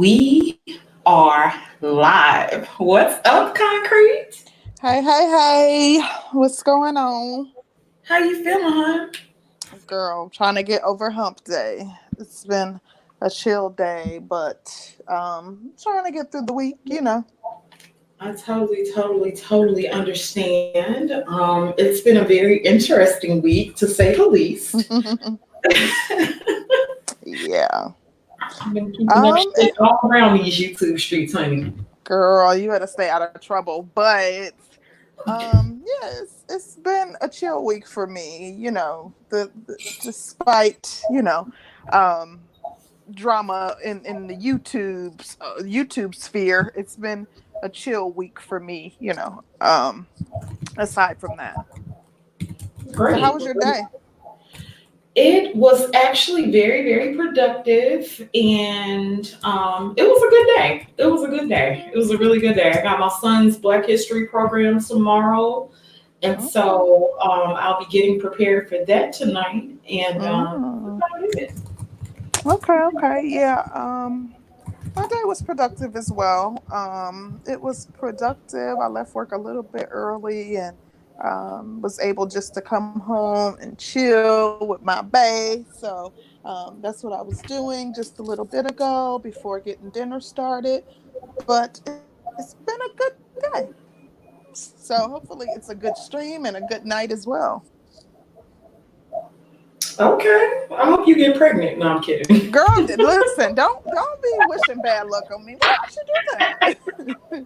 We are live. What's up, Concrete? Hey, hey, hey. What's going on? How you feeling, hon? Girl, trying to get over hump day. It's been a chill day, but trying to get through the week. I totally understand. It's been a very interesting week, to say the least. Yeah. I've been keeping up Um, shit it, all around these YouTube streets, honey. Girl, you better stay out of trouble. But yeah, it's been a chill week for me, despite, um drama in the YouTube sphere. It's been a chill week for me. Aside from that. So how Great. was your day? It was actually very productive, and it was a good day. It was a good day. It was a really good day. I got my son's Black History program tomorrow, and Okay. so I'll be getting prepared for that tonight. And Mm. that's about it. Okay. Yeah. My day was productive as well. It was productive. I left work a little bit early and was able just to come home and chill with my bae. So that's what I was doing just a little bit ago before getting dinner started. But it's been a good day. So hopefully it's a good stream and a good night as well. Okay. I hope you get pregnant. No, I'm kidding. Girl, listen, don't be wishing bad luck on me. Why would you do that?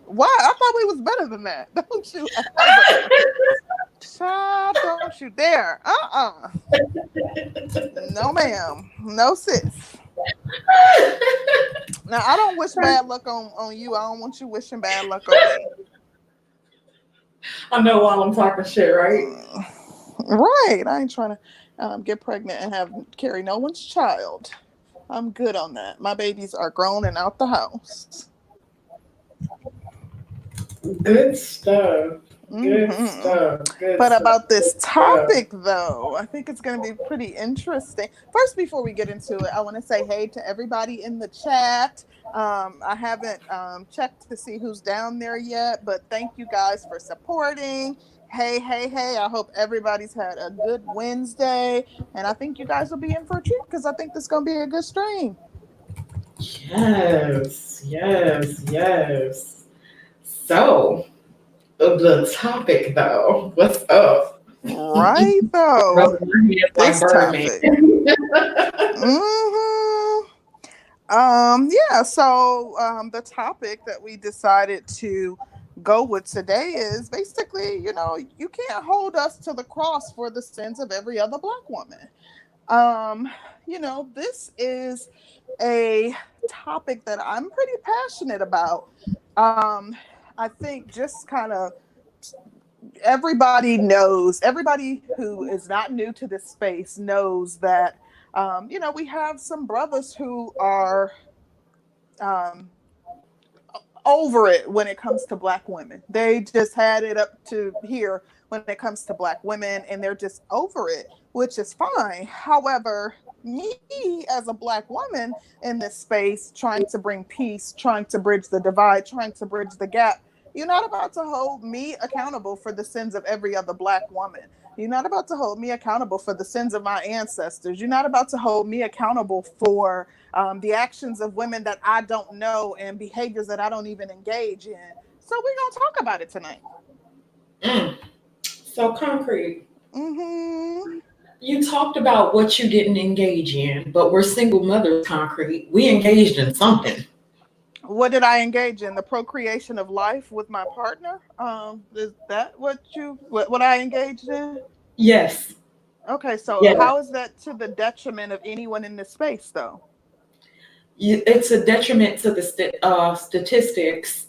Why? I thought we was better than that. Don't you ever. Child, don't you dare. No, ma'am. No, sis. Now, I don't wish bad luck on you. I don't want you wishing bad luck on me. I know while I'm talking shit, right? Right. I ain't trying to get pregnant and have carry no one's child. I'm good on that. My babies are grown and out the house. Good stuff. Good Hmm. stuff. Good But stuff. about this Good stuff. topic, though, I think it's going to be pretty interesting. First, before we get into it, I want to say hey to everybody in the chat. I haven't checked to see who's down there yet, but thank you guys for supporting. Hey, hey, hey. I hope everybody's had a good Wednesday. And I think you guys will be in for a treat because I think this is going to be a good stream. Yes. So, the topic though, what's up? Right, though. Rubbing my hands like This Birdman. topic. Hmm. Yeah, so the topic that we decided to go with today is basically, you can't hold us to the cross for the sins of every other black woman. Um, this is a topic that I'm pretty passionate about. Um, I think just kind of everybody who is not new to this space knows that, we have some brothers who are um, over it when it comes to black women. They just had it up to here when it comes to black women, and they're just over it, which is fine. However, me as a black woman in this space, trying to bring peace, trying to bridge the divide, trying to bridge the gap, you're not about to hold me accountable for the sins of every other black woman. You're not about to hold me accountable for the sins of my ancestors. You're not about to hold me accountable for the actions of women that I don't know and behaviors that I don't even engage in. So we're gonna talk about it tonight. Mm. So concrete. Hmm. You talked about what you didn't engage in, but we're single mothers, concrete. We engaged in something. What did I engage in? The procreation of life with my partner. Is that what I engaged in? Yes. Okay, so Yeah. how is that to the detriment of anyone in this space, though? It's a detriment to the statistics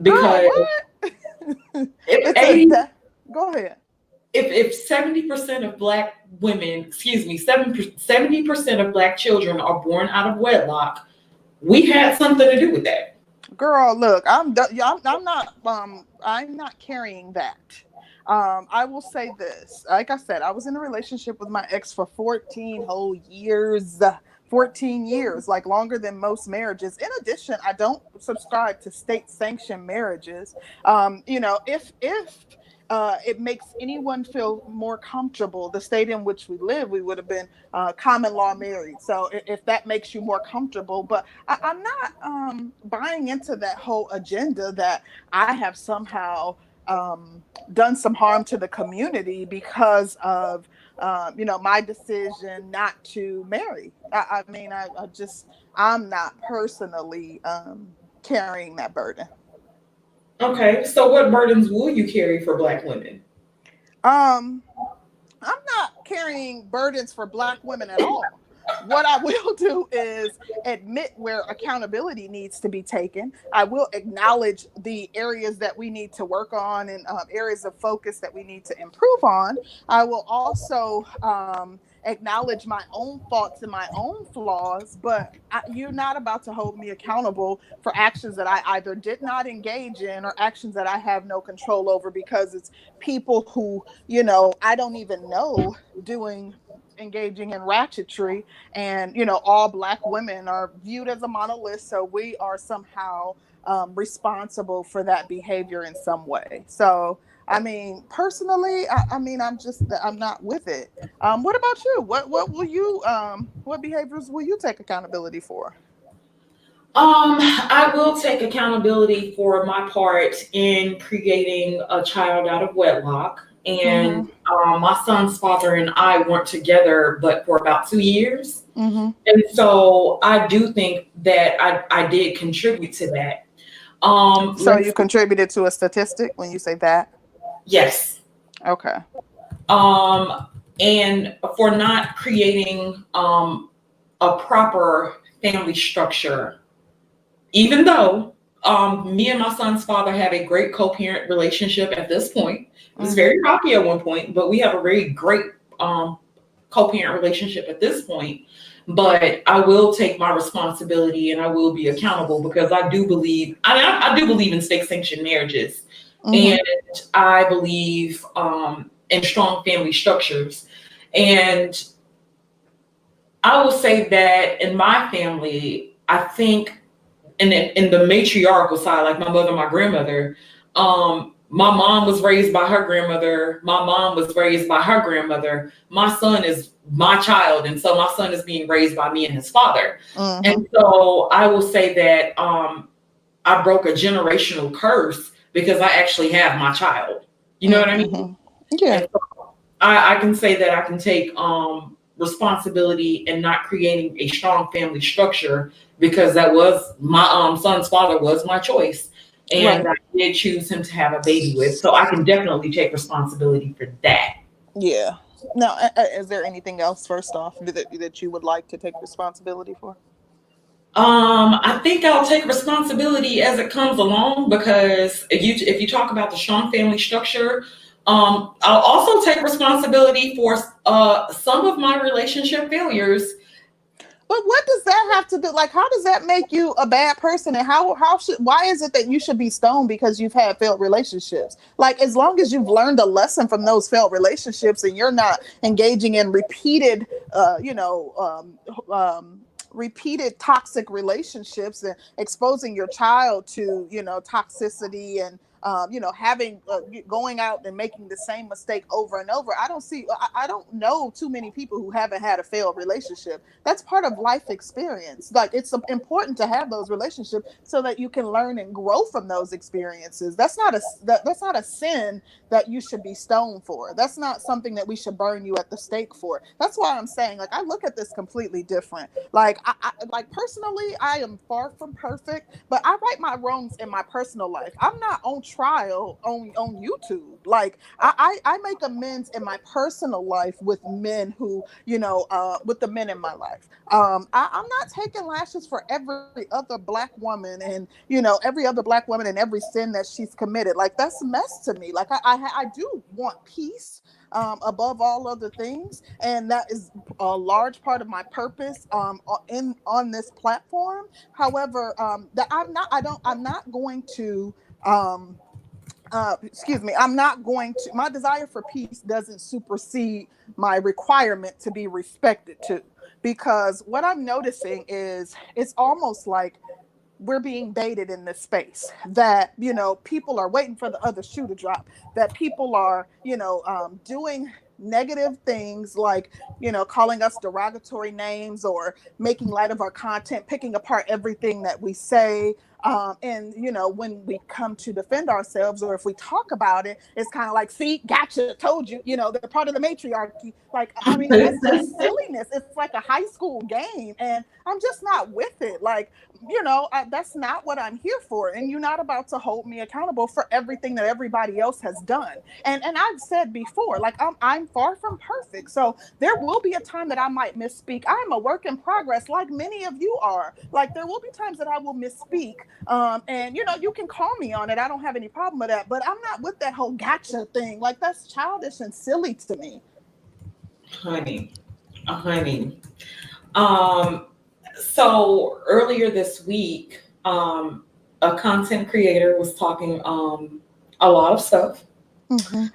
Girl, because what? if It's a 80 Go ahead. if 70% of black women, excuse me, 70% of black children are born out of wedlock, we had something to do with that. Girl, look, I'm not carrying that. I will say this. Like I said, I was in a relationship with my ex for 14 whole years. 14 years, like longer than most marriages. In addition, I don't subscribe to state sanctioned marriages. If it makes anyone feel more comfortable, the state in which we live, we would have been common law married. So if that makes you more comfortable, but I'm not buying into that whole agenda that I have somehow done some harm to the community because of my decision not to marry. I'm not personally carrying that burden. Okay, so what burdens will you carry for Black women? Um, I'm not carrying burdens for Black women at all. What I will do is admit where accountability needs to be taken. I will acknowledge the areas that we need to work on and areas of focus that we need to improve on. I will also acknowledge my own faults and my own flaws, but you're not about to hold me accountable for actions that I either did not engage in or actions that I have no control over, because it's people who, I don't even know engaging in ratchetry, and all Black women are viewed as a monolith, so we are somehow responsible for that behavior in some way. So personally, I'm not with it. What about you? What behaviors will you take accountability for? I will take accountability for my part in creating a child out of wedlock. And Mm-hmm. my son's father and I weren't together, but for about 2 years. Mm-hmm. And so I do think that I did contribute to that. So you contributed to a statistic when you say that? Yes. Okay. And for not creating a proper family structure, even though me and my son's father have a great co-parent relationship at this point. It was very rocky at one point, but we have a very great co-parent relationship at this point. But I will take my responsibility and I will be accountable, because I do believe in state sanctioned marriages. Mm-hmm. And I believe in strong family structures. And I will say that in my family, I think in the matriarchal side, like my mother, my grandmother, my mom was raised by her grandmother. My mom was raised by her grandmother. My son is my child. And so my son is being raised by me and his father. Mm-hmm. And so I will say that I broke a generational curse because I actually have my child. You know what I mean? Yeah. And so I can say that I can take responsibility in not creating a strong family structure, because that was my son's father was my choice. And Right. I did choose him to have a baby with. So I can definitely take responsibility for that. Yeah. Now, is there anything else, first off, that you would like to take responsibility for? I think I'll take responsibility as it comes along, because if you talk about the strong family structure, I'll also take responsibility for some of my relationship failures. But what does that have to do? Like, how does that make you a bad person? And why is it that you should be stoned because you've had failed relationships? Like, as long as you've learned a lesson from those failed relationships and you're not engaging in repeated, repeated toxic relationships and exposing your child to, toxicity and, having going out and making the same mistake over and over. I don't know too many people who haven't had a failed relationship. That's part of life experience. Like, it's important to have those relationships so that you can learn and grow from those experiences. That's not a sin that you should be stoned for. That's not something that we should burn you at the stake for. That's why I'm saying, like, I look at this completely different. Like, like personally, I am far from perfect, but I right my wrongs in my personal life. I'm not on trial on YouTube. Like, I make amends in my personal life with men who, with the men in my life. I'm not taking lashes for every other Black woman and, every other Black woman and every sin that she's committed. Like, that's a mess to me. Like, I do want peace above all other things, and that is a large part of my purpose on this platform. However, that I'm not going to excuse me, I'm not going to, my desire for peace doesn't supersede my requirement to be respected too. because what I'm noticing is it's almost like we're being baited in this space, that people are waiting for the other shoe to drop, that people are doing negative things, like calling us derogatory names or making light of our content, picking apart everything that we say. And when we come to defend ourselves, or if we talk about it, it's kind of like, see, gotcha, told you, they're part of the matriarchy. Like, I mean, that's just silliness. It's like a high school game, and I'm just not with it. Like, that's not what I'm here for. And you're not about to hold me accountable for everything that everybody else has done. And I've said before, like, I'm far from perfect. So there will be a time that I might misspeak. I'm a work in progress, like many of you are. Like, there will be times that I will misspeak. And you can call me on it. I don't have any problem with that. But I'm not with that whole gotcha thing. Like, that's childish and silly to me. Honey. So earlier this week, a content creator was talking a lot of stuff. Mm-hmm.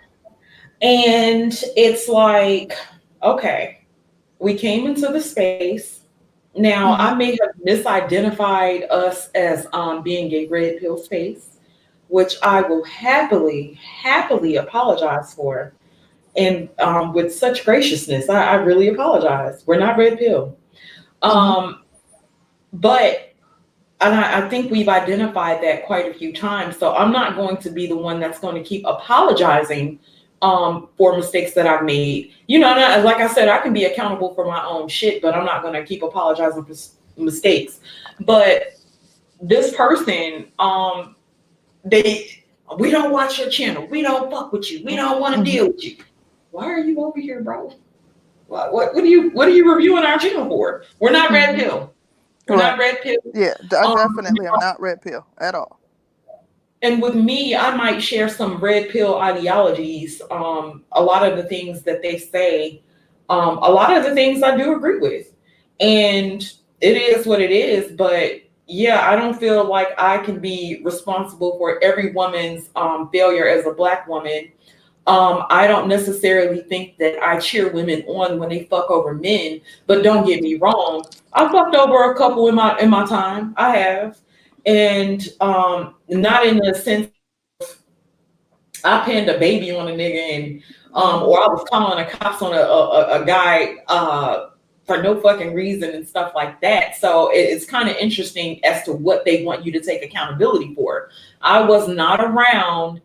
And it's like, okay, we came into the space. Now, Mm-hmm. I may have misidentified us as being a red pill space, which I will happily apologize for. And with such graciousness, I really apologize. We're not red pill. But and I think we've identified that quite a few times. So I'm not going to be the one that's going to keep apologizing for mistakes that I've made. Like I said, I can be accountable for my own shit, but I'm not going to keep apologizing for mistakes. But this person, we don't watch your channel. We don't fuck with you. We don't want to deal with you. Why are you over here, bro? What are you reviewing our channel for? We're not red pill. We're not red pill. Yeah, I definitely am not red pill at all. And with me, I might share some red pill ideologies. A lot of the things that they say, a lot of the things I do agree with. And it is what it is. But yeah, I don't feel like I can be responsible for every woman's failure as a Black woman. I don't necessarily think that I cheer women on when they fuck over men, but don't get me wrong. I fucked over a couple in my time. I have. And not in the sense I pinned a baby on a nigga and or I was calling the cops on a guy for no fucking reason and stuff like that. So it's kind of interesting as to what they want you to take accountability for. I was not around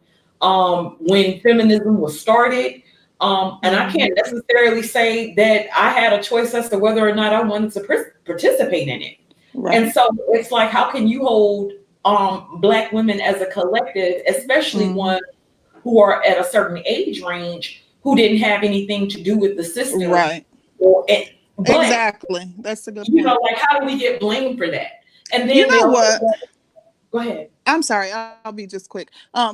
when feminism was started. And I can't necessarily say that I had a choice as to whether or not I wanted to participate in it. Right. And so it's like, how can you hold Black women as a collective, especially one who are at a certain age range who didn't have anything to do with the system? Right. But, exactly. That's a good point. Like, how do we get blamed for that? And then what? Go ahead. I'm sorry, I'll be just quick.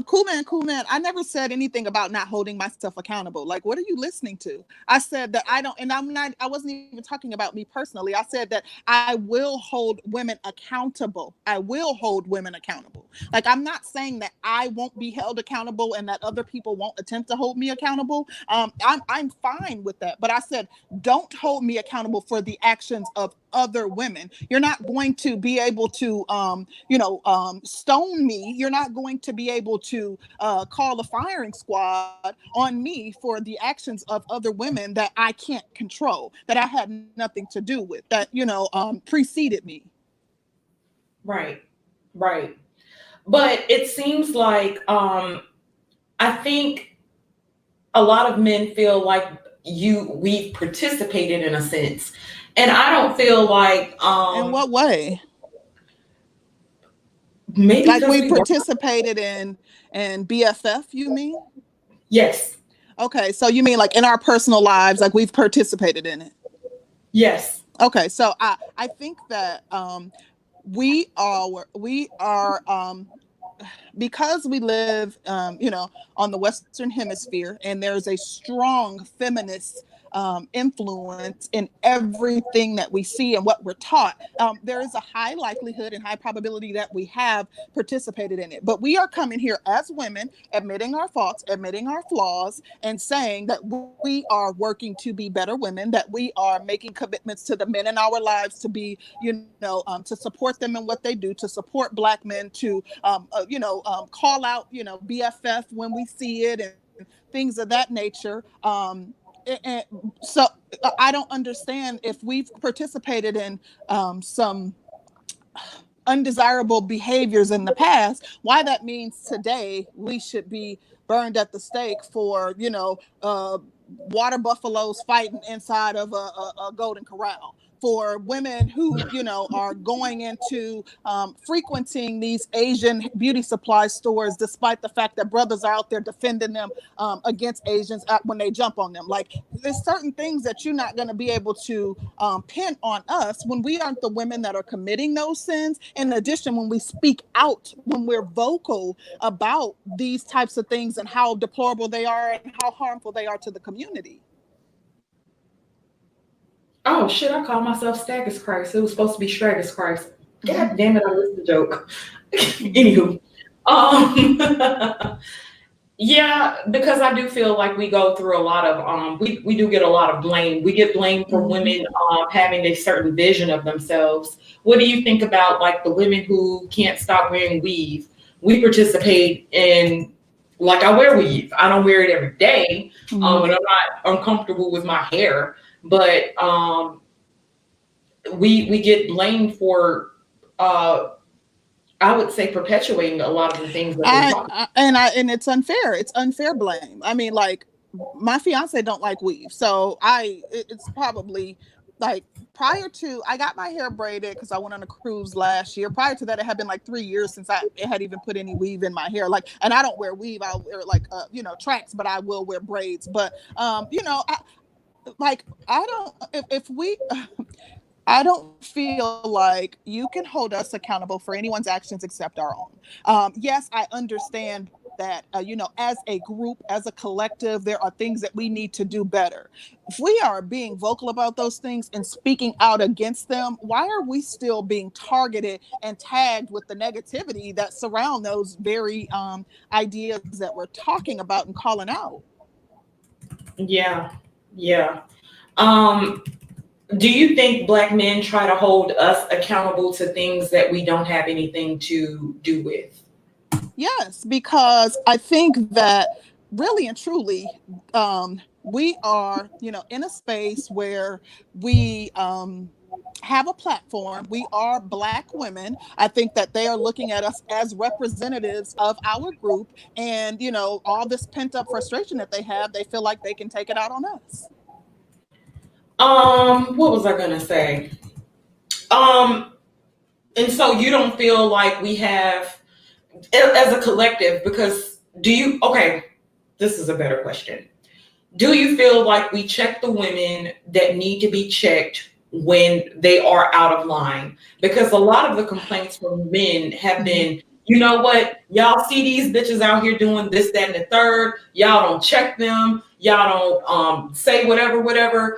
Cool man. I never said anything about not holding myself accountable. Like, what are you listening to? I said that I don't, and I wasn't even talking about me personally. I said that I will hold women accountable. I will hold women accountable. Like, I'm not saying that I won't be held accountable and that other people won't attempt to hold me accountable. I'm fine with that. But I said, don't hold me accountable for the actions of other women. You're not going to be able to, stone me. You're not going to be able to call a firing squad on me for the actions of other women that I can't control, that I had nothing to do with, that, preceded me. Right. But it seems like, I think a lot of men feel like we've participated in a sense. And I don't feel like... in what way? Maybe like we participated in BFF, you mean? Yes. Okay, so you mean like in our personal lives, like we've participated in it? Yes. Okay, so I think that we are because we live on the Western Hemisphere, and there's a strong feminist influence in everything that we see and what we're taught. There is a high likelihood and high probability that we have participated in it. But we are coming here as women, admitting our faults, admitting our flaws, and saying that we are working to be better women, that we are making commitments to the men in our lives to be, to support them in what they do, to support Black men, to, call out, BFF when we see it and things of that nature. And so I don't understand if we've participated in some undesirable behaviors in the past, why that means today we should be burned at the stake for, water buffaloes fighting inside of a golden corral, for women who, are going into frequenting these Asian beauty supply stores, despite the fact that brothers are out there defending them against Asians when they jump on them. Like, there's certain things that you're not going to be able to pin on us when we aren't the women that are committing those sins. In addition, when we speak out, when we're vocal about these types of things and how deplorable they are and how harmful they are to the community. Oh shit, I called myself Staggus Christ. It was supposed to be Stragus Christ. God damn it, I missed the joke. Anywho. Yeah, because I do feel like we go through a lot of we do get a lot of blame. We get blamed for women having a certain vision of themselves. What do you think about like the women who can't stop wearing weave? We participate in, like, I wear weave. I don't wear it every day. And I'm not uncomfortable with my hair. But we get blamed for I would say perpetuating a lot of the things that and it's unfair. It's unfair blame. I mean, like, my fiance don't like weave, so it's probably like prior to I got my hair braided because I went on a cruise last year. Prior to that, it had been like 3 years since I had even put any weave in my hair. Like, and I don't wear weave. I wear like tracks, but I will wear braids. But I don't feel like you can hold us accountable for anyone's actions except our own. Yes, I understand that, as a group, as a collective, there are things that we need to do better. If we are being vocal about those things and speaking out against them, why are we still being targeted and tagged with the negativity that surround those very ideas that we're talking about and calling out? Yeah. Do you think Black men try to hold us accountable to things that we don't have anything to do with? Yes, because I think that really and truly, we are, in a space where we have a platform. We are Black women. I think that they are looking at us as representatives of our group, and all this pent up frustration that they have, they feel like they can take it out on us. What was I gonna say? And so you don't feel like we have, as a collective, because this is a better question. Do you feel like we check the women that need to be checked when they are out of line? Because a lot of the complaints from men have been, you know what, y'all see these bitches out here doing this, that, and the third. Y'all don't check them. Y'all don't say whatever.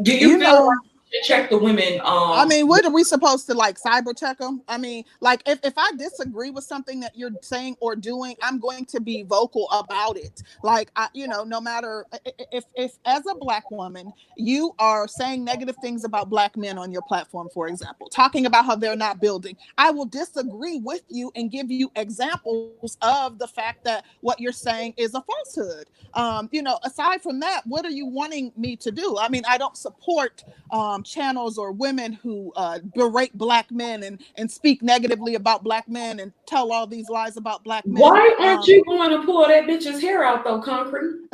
Do you feel like we should check the women? I mean, what are we supposed to, like, cyber check them? I mean, like, if I disagree with something that you're saying or doing, I'm going to be vocal about it. Like, no matter if as a Black woman, you are saying negative things about Black men on your platform, for example, talking about how they're not building, I will disagree with you and give you examples of the fact that what you're saying is a falsehood. Aside from that, what are you wanting me to do? I mean, I don't support channels or women who berate Black men and speak negatively about Black men and tell all these lies about Black men. Why aren't you going to pull that bitch's hair out though, Concrete?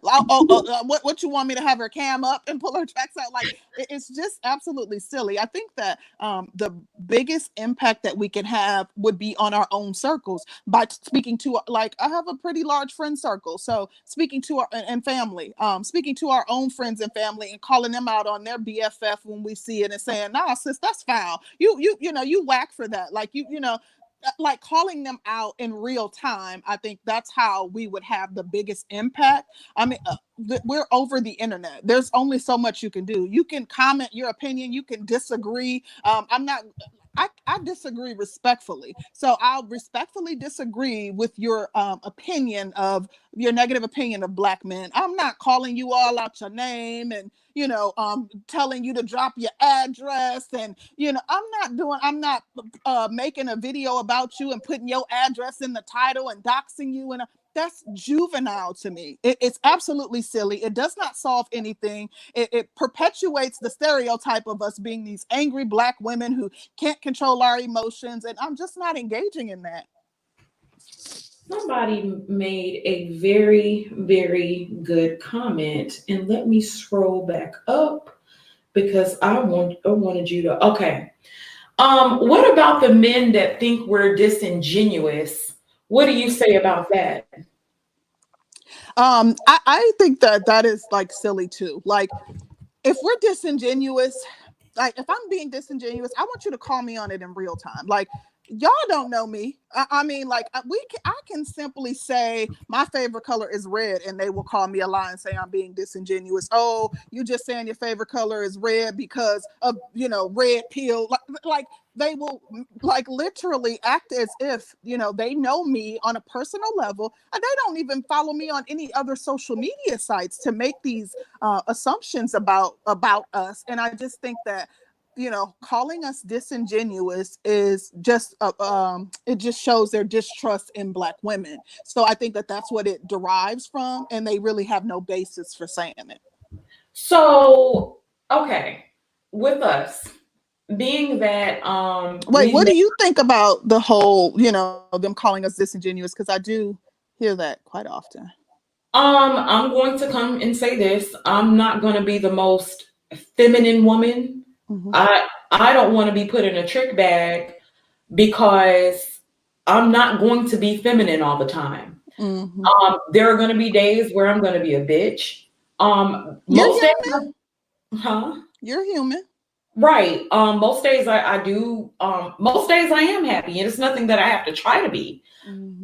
What you want me to have her cam up and pull her tracks out? Like, it's just absolutely silly. I think that the biggest impact that we can have would be on our own circles by speaking to, like, I have a pretty large friend circle, so speaking to our and family, speaking to our own friends and family and calling them out on their BFF when we see it and saying, "Nah, sis, that's foul. You whack for that." Like, like, calling them out in real time. I think that's how we would have the biggest impact. I mean, we're over the internet. There's only so much you can do. You can comment your opinion, you can disagree. I disagree respectfully. So I'll respectfully disagree with your opinion of your negative opinion of Black men. I'm not calling you all out your name and, telling you to drop your address. And, I'm not making a video about you and putting your address in the title and doxing you. And that's juvenile to me. It's absolutely silly. It does not solve anything. It perpetuates the stereotype of us being these angry Black women who can't control our emotions. And I'm just not engaging in that. Somebody made a very, very good comment, and let me scroll back up because I wanted you to. Okay. What about the men that think we're disingenuous? What do you say about that? I think that is like silly too. Like, if we're disingenuous, like if I'm being disingenuous, I want you to call me on it in real time. Like, y'all don't know me. I mean, like I can simply say my favorite color is red, and they will call me a lie and say I'm being disingenuous. Oh, you just saying your favorite color is red because of red pill. Like they will like literally act as if they know me on a personal level, and they don't even follow me on any other social media sites to make these assumptions about us. And I just think that calling us disingenuous is just it just shows their distrust in Black women. So I think that that's what it derives from, and they really have no basis for saying it. So, okay, with us being that wait, what do you think about the whole them calling us disingenuous? Because I do hear that quite often. I'm going to come and say this. I'm not going to be the most feminine woman. Mm-hmm. I don't want to be put in a trick bag because I'm not going to be feminine all the time. Mm-hmm. There are going to be days where I'm going to be a bitch. Most days, You're human. Right. Most days I do. Most days I am happy, and it's nothing that I have to try to be. Mm-hmm.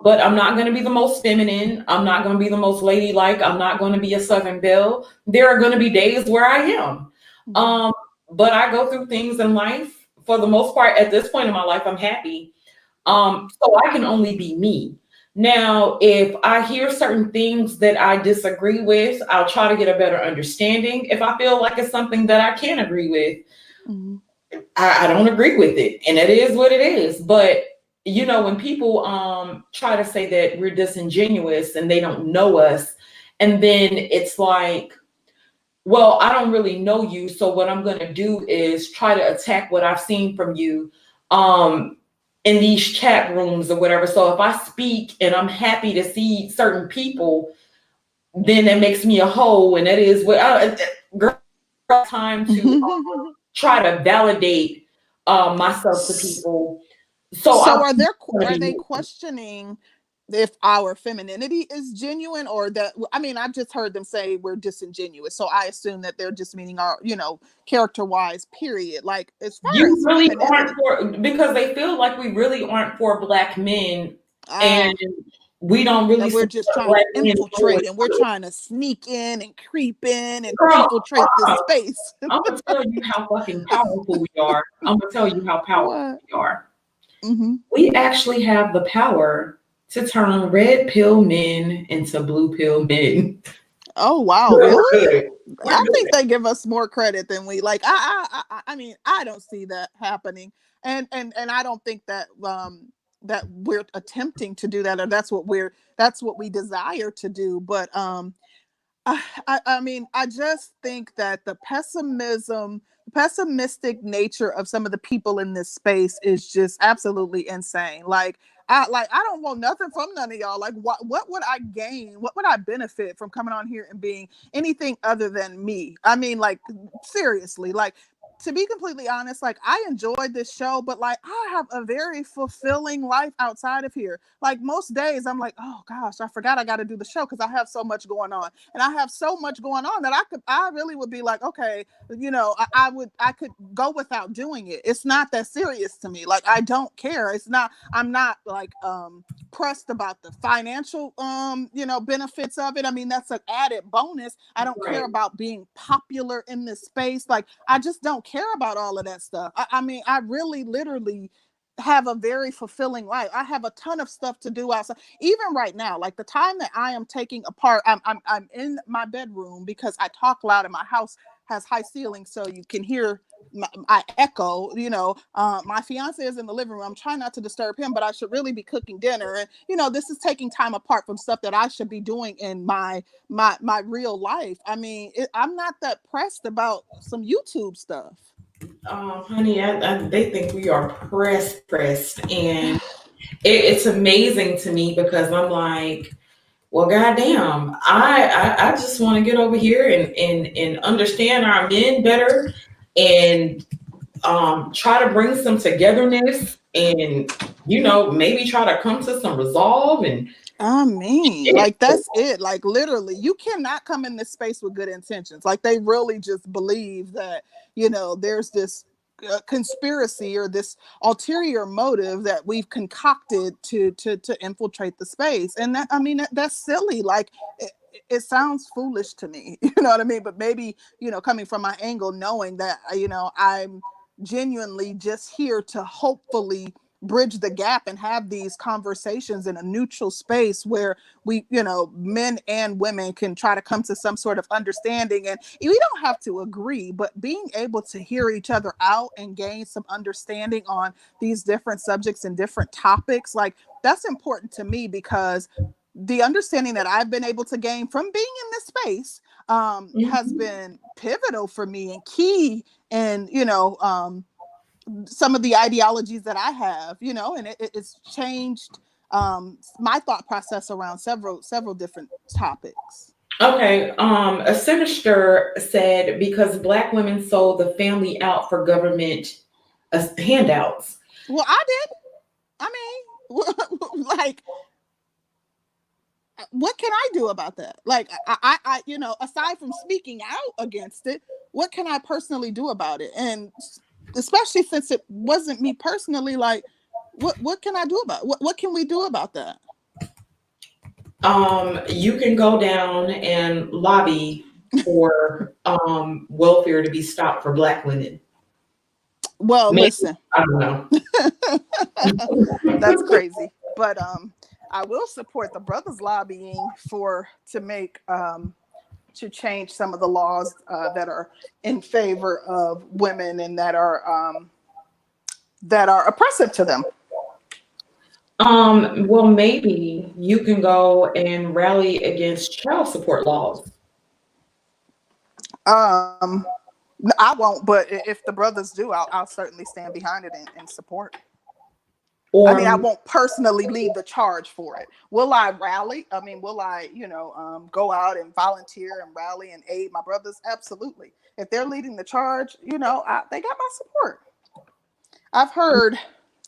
But I'm not going to be the most feminine. I'm not going to be the most ladylike. I'm not going to be a Southern belle. There are going to be days where I am. Mm-hmm. But I go through things in life. For the most part, at this point in my life, I'm happy. So I can only be me. Now, if I hear certain things that I disagree with, I'll try to get a better understanding. If I feel like it's something that I can't agree with, Mm-hmm. I don't agree with it. And it is what it is. But when people try to say that we're disingenuous and they don't know us, and then it's like, well, I don't really know you, so what I'm going to do is try to attack what I've seen from you in these chat rooms or whatever. So if I speak and I'm happy to see certain people, then that makes me a hoe, and that is what girl time to try to validate myself to people. So are they questioning if our femininity is genuine, or that I've just heard them say we're disingenuous, so I assume that they're just meaning our character wise, period. Like, as far you as really aren't because they feel like we really aren't for Black men, and we don't really. We're just trying to infiltrate, and we're trying to sneak in and creep in and infiltrate this space. I'm gonna tell you how fucking powerful we are. I'm gonna tell you how powerful we are. Mm-hmm. We actually have the power to turn red pill men into blue pill men. Oh wow, really? I think they give us more credit than we like. I don't see that happening, and I don't think that that we're attempting to do that, or that's what we desire to do. But I just think that the pessimistic nature of some of the people in this space is just absolutely insane. Like I don't want nothing from none of y'all. Like, what would I gain? What would I benefit from coming on here and being anything other than me? I mean, like, seriously, like, to be completely honest, like I enjoyed this show, but like I have a very fulfilling life outside of here. Like most days I'm like, oh gosh, I forgot I got to do the show because I have so much going on. And I have so much going on that I really would be like, okay, I could go without doing it. It's not that serious to me. Like I don't care. I'm not like pressed about the financial benefits of it. I mean, that's an added bonus. I don't care Right. about being popular in this space. Like I just don't care about all of that stuff. I mean, I really literally have a very fulfilling life. I have a ton of stuff to do outside. Even right now, like the time that I am taking apart, I'm in my bedroom because I talk loud and my house has high ceilings, so you can hear I echo. My fiance is in the living room. I'm trying not to disturb him, but I should really be cooking dinner. And this is taking time apart from stuff that I should be doing in my real life. I mean, I'm not that pressed about some YouTube stuff. Honey, they think we are pressed, and it's amazing to me because I'm like, well, goddamn, I just want to get over here and understand our men better, and try to bring some togetherness, and maybe try to come to some resolve and I mean, shit. like that's it. Like literally, you cannot come in this space with good intentions. Like they really just believe that there's this conspiracy or this ulterior motive that we've concocted to infiltrate the space. And that, I mean, that's silly. Like it sounds foolish to me. You know what I mean? But maybe coming from my angle, knowing that I'm genuinely just here to hopefully bridge the gap and have these conversations in a neutral space where we men and women can try to come to some sort of understanding, and we don't have to agree, but being able to hear each other out and gain some understanding on these different subjects and different topics, like that's important to me because the understanding that I've been able to gain from being in this space has Mhm. been pivotal for me and key, and some of the ideologies that I have, and it's changed my thought process around several different topics. Okay, a sinister said because black women sold the family out for government handouts. Well, I did. I mean, like, what can I do about that? Like, aside from speaking out against it, what can I personally do about it? And especially since it wasn't me personally, like, what can I do about it? What can we do about that? You can go down and lobby for welfare to be stopped for black women. Well, Maybe, listen, I don't know. that's crazy. But I will support the brothers lobbying to make to change some of the laws that are in favor of women and that are oppressive to them. Well, maybe you can go and rally against child support laws. Um, I won't, but if the brothers do, I'll certainly stand behind it and support. I mean, I Or won't personally lead the charge for it. Will I rally? I mean, will I, go out and volunteer and rally and aid my brothers? Absolutely. If they're leading the charge, they got my support. I've heard,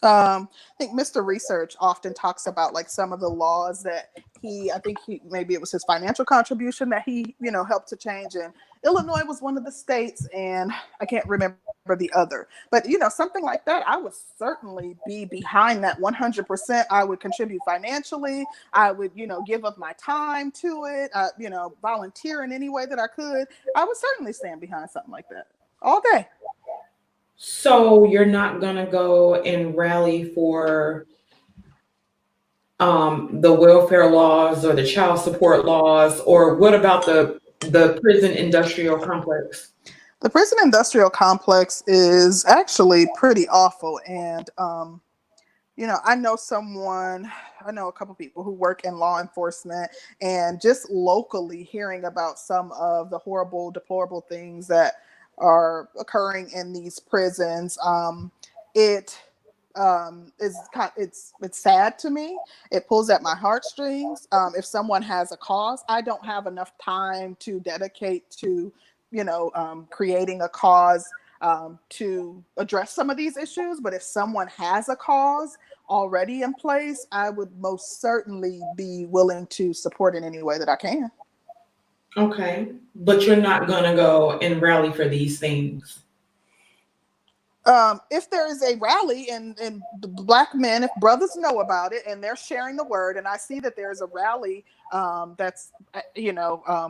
I think Mr. Research often talks about like some of the laws that maybe it was his financial contribution that he, helped to change. And Illinois was one of the states, and I can't remember the other. But, something like that, I would certainly be behind that 100%. I would contribute financially. I would, give up my time to it, volunteer in any way that I could. I would certainly stand behind something like that all day. so you're not gonna go and rally for the welfare laws or the child support laws, or what about the prison industrial complex? The prison industrial complex is actually pretty awful. And, I know a couple people who work in law enforcement, and just locally hearing about some of the horrible, deplorable things that are occurring in these prisons. It it's sad to me. It pulls at my heartstrings. If someone has a cause, I don't have enough time to dedicate to creating a cause to address some of these issues. But if someone has a cause already in place, I would most certainly be willing to support in any way that I can. Okay. But you're not going to go and rally for these things. If there is a rally and the Black men, if brothers know about it and they're sharing the word, and I see that there's a rally that's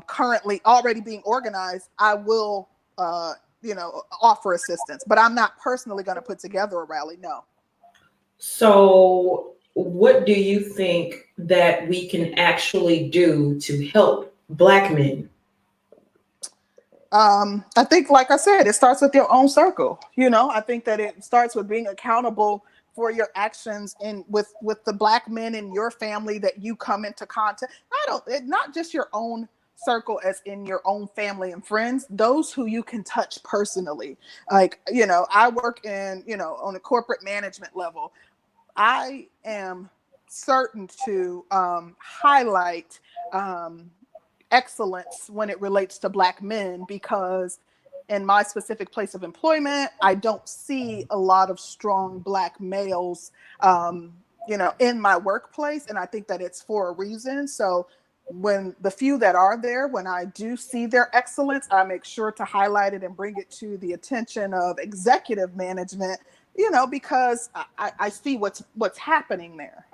currently already being organized, I will offer assistance. But I'm not personally going to put together a rally. No. So, what do you think that we can actually do to help Black men? I think, like I said, it starts with your own circle. I think that it starts with being accountable for your actions with the Black men in your family that you come into contact. Not just your own circle as in your own family and friends, those who you can touch personally. Like, I work in, on a corporate management level. I am certain to highlight excellence when it relates to Black men, because in my specific place of employment, I don't see a lot of strong Black males, in my workplace. And I think that it's for a reason. So when the few that are there, when I do see their excellence, I make sure to highlight it and bring it to the attention of executive management, because I see what's happening there.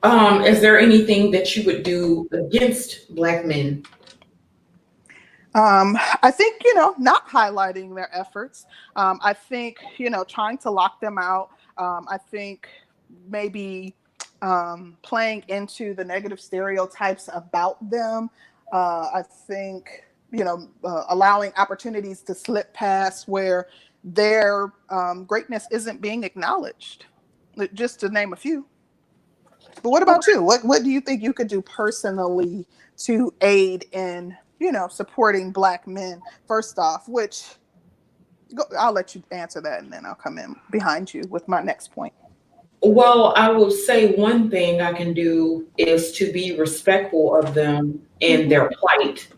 Is there anything that you would do against Black men? I think, not highlighting their efforts. I think, trying to lock them out. I think maybe playing into the negative stereotypes about them. I think, allowing opportunities to slip past where their greatness isn't being acknowledged, just to name a few. But what about you? What do you think you could do personally to aid in, supporting Black men? First off, I'll let you answer that, and then I'll come in behind you with my next point. Well, I will say one thing I can do is to be respectful of them and their plight.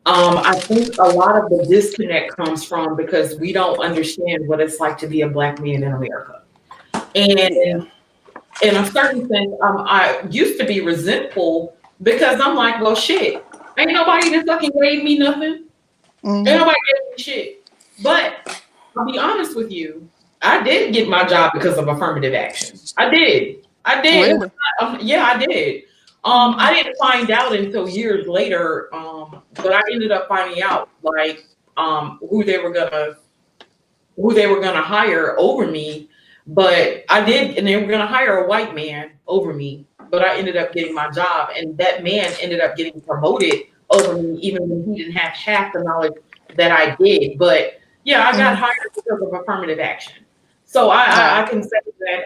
I think a lot of the disconnect comes from because we don't understand what it's like to be a Black man in America. And in a certain sense, I used to be resentful because I'm like, well, shit, ain't nobody that fucking gave me nothing. Ain't nobody gave me shit. But I'll be honest with you, I did get my job because of affirmative action. I did. Really? Yeah, I did. I didn't find out until years later, but I ended up finding out like who they were gonna hire over me. But I did, and they were gonna hire a white man over me. But I ended up getting my job, and that man ended up getting promoted over me, even when he didn't have half the knowledge that I did. But yeah, I got hired because of affirmative action. So I can say that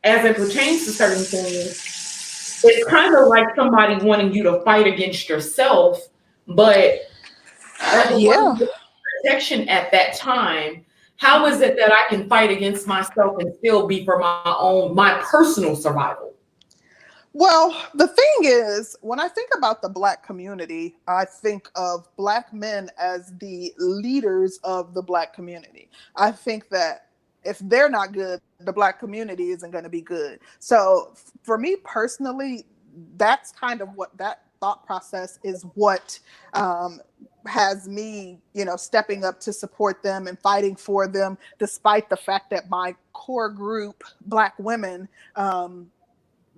as it pertains to certain things, it's kind of like somebody wanting you to fight against yourself, but protection at that time. How is it that I can fight against myself and still be for my personal survival? Well, the thing is, when I think about the Black community, I think of Black men as the leaders of the Black community. I think that if they're not good, the Black community isn't going to be good. So for me personally, that's kind of what that thought process is, what has me, stepping up to support them and fighting for them, despite the fact that my core group, Black women,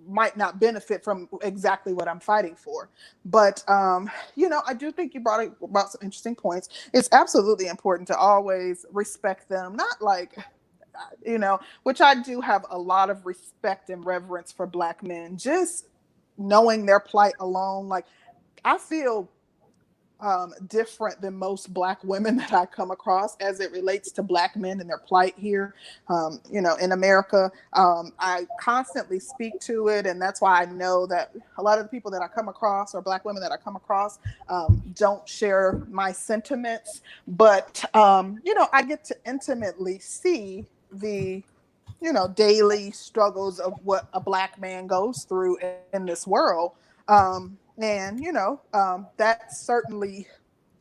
might not benefit from exactly what I'm fighting for. But, I do think you brought some interesting points. It's absolutely important to always respect them, not like, which I do have a lot of respect and reverence for Black men, just knowing their plight alone. Like, I feel different than most Black women that I come across as it relates to Black men and their plight here, in America. I constantly speak to it, and that's why I know that a lot of the people that I come across, or Black women that I come across, don't share my sentiments. But, I get to intimately see the daily struggles of what a Black man goes through in this world. And, that certainly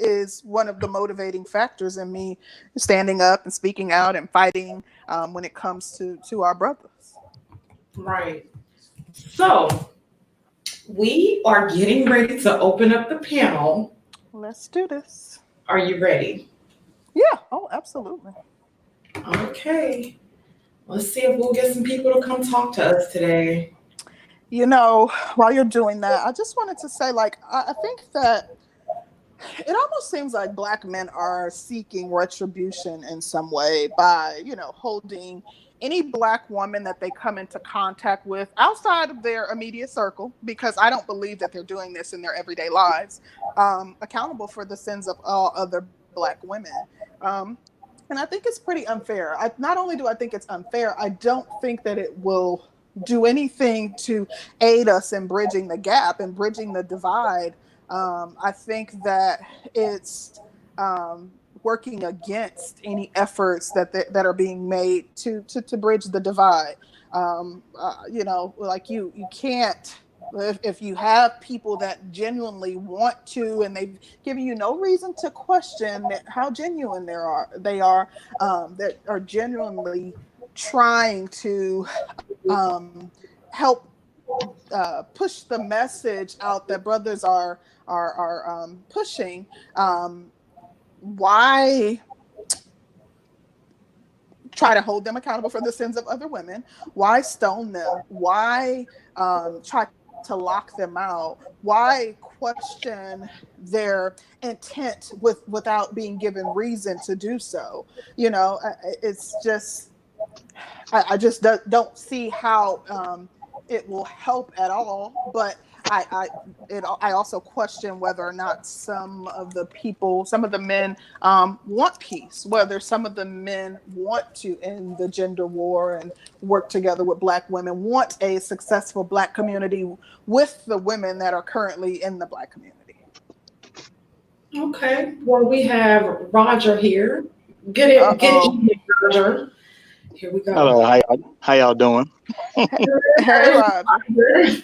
is one of the motivating factors in me standing up and speaking out and fighting when it comes to our brothers. Right. So we are getting ready to open up the panel. Let's do this. Are you ready? Yeah. Oh, absolutely. Okay. Let's see if we'll get some people to come talk to us today. You know, while you're doing that, I just wanted to say, like, I think that it almost seems like Black men are seeking retribution in some way by, you know, holding any Black woman that they come into contact with outside of their immediate circle, because I don't believe that they're doing this in their everyday lives, accountable for the sins of all other Black women. And I think it's pretty unfair. Not only do I think it's unfair, I don't think that it will do anything to aid us in bridging the gap and bridging the divide. I think that it's working against any efforts that are being made to bridge the divide. You know, like you can't, if you have people that genuinely want to, and they've given you no reason to question how genuine they are, that are genuinely trying to help push the message out that brothers are pushing. Why try to hold them accountable for the sins of other women? Why stone them? Why try to lock them out? Why question their intent without being given reason to do so? You know, it's just, I just don't see how it will help at all. But I also question whether or not some of the men want peace, whether some of the men want to end the gender war and work together with Black women, want a successful Black community with the women that are currently in the Black community. Okay. Well, we have Roger here. Get it, Roger. Here we go. Hello, how y'all doing? Hey, Roger.